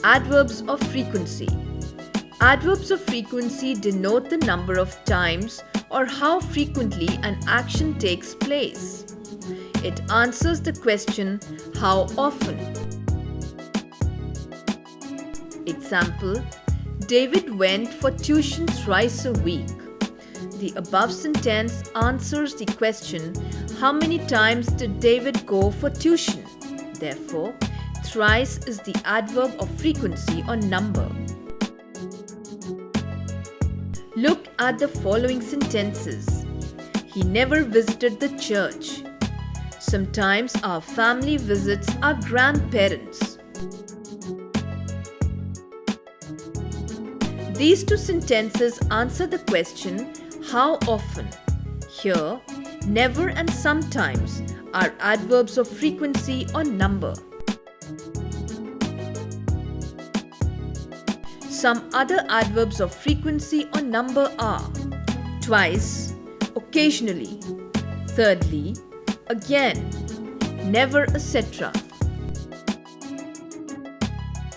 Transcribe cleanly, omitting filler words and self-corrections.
Adverbs of frequency. Adverbs of frequency denote the number of times or how frequently an action takes place. It answers the question, how often? Example, David went for tuition thrice a week. The above sentence answers the question, how many times did David go for tuition? Therefore, thrice is the adverb of frequency or number. Look at the following sentences. He never visited the church. Sometimes our family visits our grandparents. These two sentences answer the question, how often? Here, never and sometimes are adverbs of frequency or number. Some other adverbs of frequency or number are twice, occasionally, thirdly, again, never, etc.